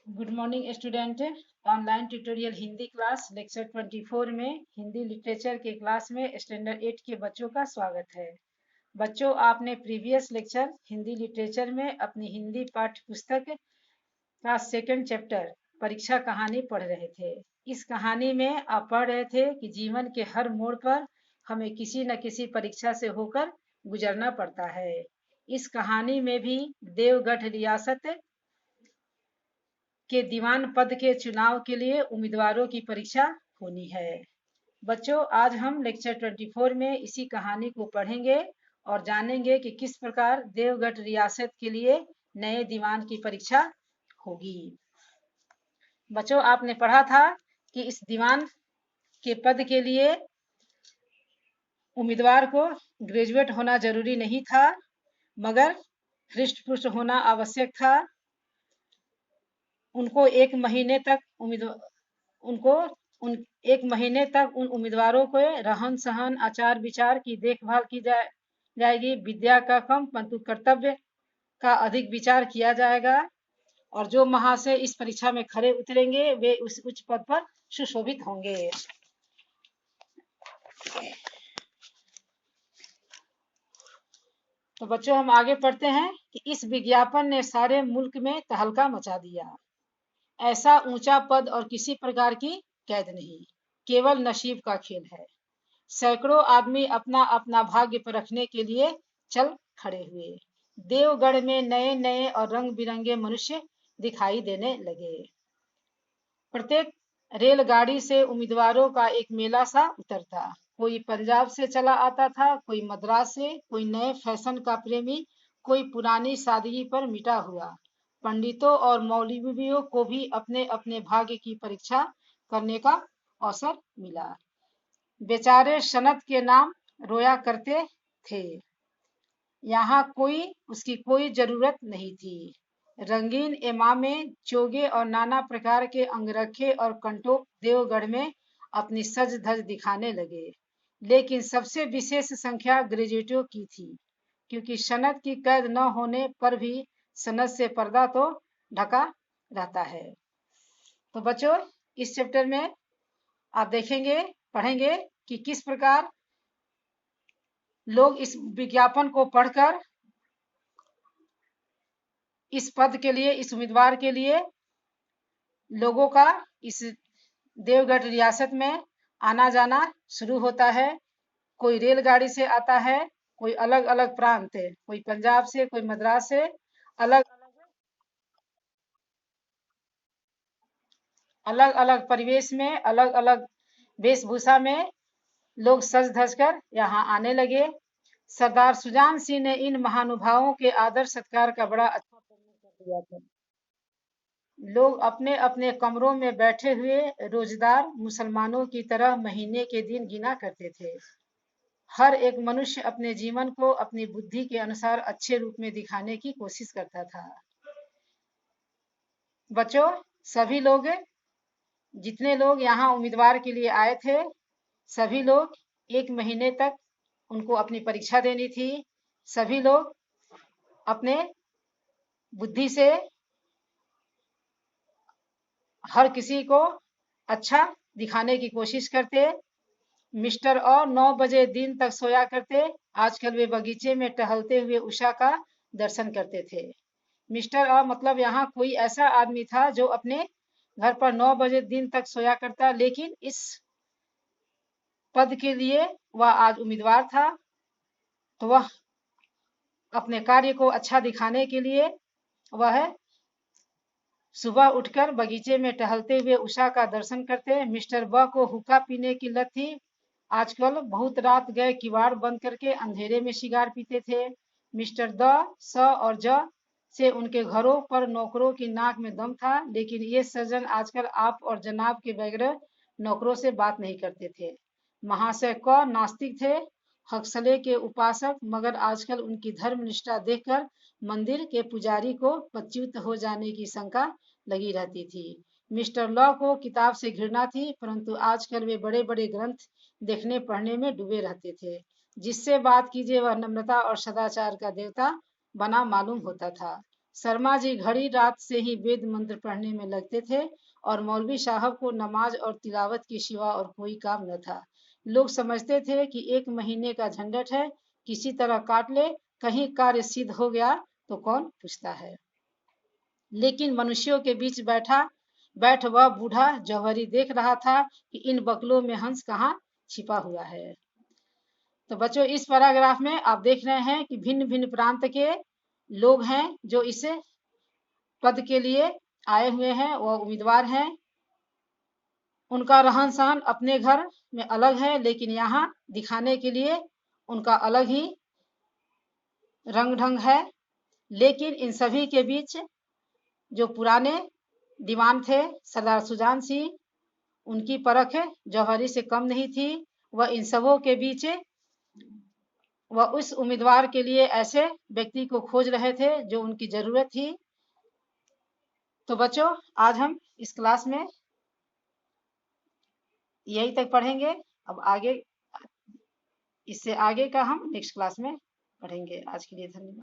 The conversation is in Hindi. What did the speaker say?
Good morning student. Online tutorial Hindi class lecture 24 में हिंदी लिटरेचर के क्लास में स्टैंडर्ड 8 के बच्चों का स्वागत है। बच्चों, आपने प्रीवियस लेक्चर हिंदी लिटरेचर में अपनी हिंदी पाठ्य पुस्तक का सेकंड चैप्टर परीक्षा कहानी पढ़ रहे थे। इस कहानी में आप पढ़ रहे थे कि जीवन के हर मोड़ पर हमें किसी न किसी परीक्षा से होकर गुजरना पड़ता है। इस कहानी में भी देवगढ़ रियासत के दीवान पद के चुनाव के लिए उम्मीदवारों की परीक्षा होनी है। बच्चों, आज हम लेक्चर 24 में इसी कहानी को पढ़ेंगे और जानेंगे कि किस प्रकार देवगढ़ रियासत के लिए नए दीवान की परीक्षा होगी। बच्चों, आपने पढ़ा था कि इस दीवान के पद के लिए उम्मीदवार को ग्रेजुएट होना जरूरी नहीं था, मगर हृष्ट पुष्ट होना आवश्यक था। उनको एक महीने तक एक महीने तक उन उम्मीदवारों को रहन सहन आचार विचार की देखभाल की जाएगी। विद्या का कम परंतु कर्तव्य का अधिक विचार किया जाएगा और जो महाशय इस परीक्षा में खरे उतरेंगे वे उस उच्च पद पर सुशोभित होंगे। तो बच्चों, हम आगे पढ़ते हैं कि इस विज्ञापन ने सारे मुल्क में तहलका मचा दिया। ऐसा ऊंचा पद और किसी प्रकार की कैद नहीं, केवल नसीब का खेल है। सैकड़ों आदमी अपना अपना भाग्य परखने के लिए चल खड़े हुए। देवगढ़ में नए नए और रंग बिरंगे मनुष्य दिखाई देने लगे। प्रत्येक रेलगाड़ी से उम्मीदवारों का एक मेला सा उतरता। कोई पंजाब से चला आता था, कोई मद्रास से, कोई नए फैशन का प्रेमी, कोई पुरानी सादगी पर मिटा हुआ। पंडितों और मौलवियों को भी अपने अपने भाग्य की परीक्षा करने का अवसर मिला। बेचारे सनत के नाम रोया करते थे। यहाँ उसकी कोई जरूरत नहीं थी। रंगीन इमामे, चोगे और नाना प्रकार के अंगरखे और कंटोप देवगढ़ में अपनी सज धज दिखाने लगे। लेकिन सबसे विशेष संख्या ग्रेजुएटों की थी, क्योंकि सनत की कैद न होने पर भी सनत से पर्दा तो ढका रहता है। तो बच्चों, इस चैप्टर में आप देखेंगे, पढ़ेंगे कि किस प्रकार लोग इस विज्ञापन को पढ़कर इस पद के लिए, इस उम्मीदवार के लिए लोगों का इस देवगढ़ रियासत में आना जाना शुरू होता है। कोई रेलगाड़ी से आता है, कोई अलग अलग प्रांत है, कोई पंजाब से, कोई मद्रास से, अलग अलग परिवेश में, अलग अलग वेशभूषा में लोग सज धज कर यहाँ आने लगे। सरदार सुजान सिंह ने इन महानुभावों के आदर सत्कार का बड़ा अच्छा प्रबंध कर दिया था। लोग अपने अपने कमरों में बैठे हुए रोजदार मुसलमानों की तरह महीने के दिन गिना करते थे। हर एक मनुष्य अपने जीवन को अपनी बुद्धि के अनुसार अच्छे रूप में दिखाने की कोशिश करता था। बच्चों, सभी लोग, जितने लोग यहाँ उम्मीदवार के लिए आए थे, सभी लोग एक महीने तक उनको अपनी परीक्षा देनी थी। सभी लोग अपने बुद्धि से हर किसी को अच्छा दिखाने की कोशिश करते। मिस्टर और 9 बजे दिन तक सोया करते। आजकल वे बगीचे में टहलते हुए उषा का दर्शन करते थे। मिस्टर और मतलब यहाँ कोई ऐसा आदमी था जो अपने घर पर 9 बजे दिन तक सोया करता, लेकिन इस पद के लिए वह आज उम्मीदवार था। तो वह अपने कार्य को अच्छा दिखाने के लिए वह सुबह उठकर बगीचे में टहलते हुए उषा का दर्शन करते। मिस्टर ब को हुक्का पीने की लत थी। आजकल बहुत रात गए किवाड़ बंद करके अंधेरे में सिगार पीते थे। मिस्टर द, स और ज से उनके घरों पर नौकरों की नाक में दम था, लेकिन ये सज्जन आजकल आप और जनाब के बगैर नौकरों से बात नहीं करते थे। महाशय क नास्तिक थे, हक्सले के उपासक, मगर आजकल उनकी धर्मनिष्ठा देखकर मंदिर के पुजारी को पच्युत हो जाने की शंका लगी रहती थी। मिस्टर लॉ को किताब से घृणा थी, परंतु आजकल वे बड़े बड़े ग्रंथ देखने पढ़ने में डूबे रहते थे। जिससे बात कीजिए वह नम्रता और सदाचार का देवता बना मालूम होता था। शर्मा जी घड़ी रात से ही वेद मंत्र पढ़ने में लगते थे और मौलवी साहब को नमाज और तिलावत के सिवा और कोई काम न था। लोग समझते थे कि 1 महीने का झंझट है, किसी तरह काट ले, कहीं कार्य सिद्ध हो गया तो कौन पूछता है। लेकिन मनुष्यों के बीच बैठ वह बूढ़ा जौहरी देख रहा था कि इन बकलों में हंस कहाँ छिपा हुआ है। तो बच्चों, इस पैराग्राफ में आप देख रहे हैं कि भिन्न भिन्न प्रांत के लोग हैं जो इस पद के लिए आए हुए हैं, वह उम्मीदवार हैं। उनका रहन सहन अपने घर में अलग है, लेकिन यहाँ दिखाने के लिए उनका अलग ही रंग ढंग है। लेकिन इन सभी के बीच जो पुराने दीवान थे सरदार सुजान सिंह, उनकी परख जौहरी से कम नहीं थी। वह इन सबों के बीच वह उस उम्मीदवार के लिए ऐसे व्यक्ति को खोज रहे थे जो उनकी जरूरत थी। तो बच्चों, आज हम इस क्लास में यही तक पढ़ेंगे। अब आगे, इससे आगे का हम नेक्स्ट क्लास में पढ़ेंगे। आज के लिए धन्यवाद।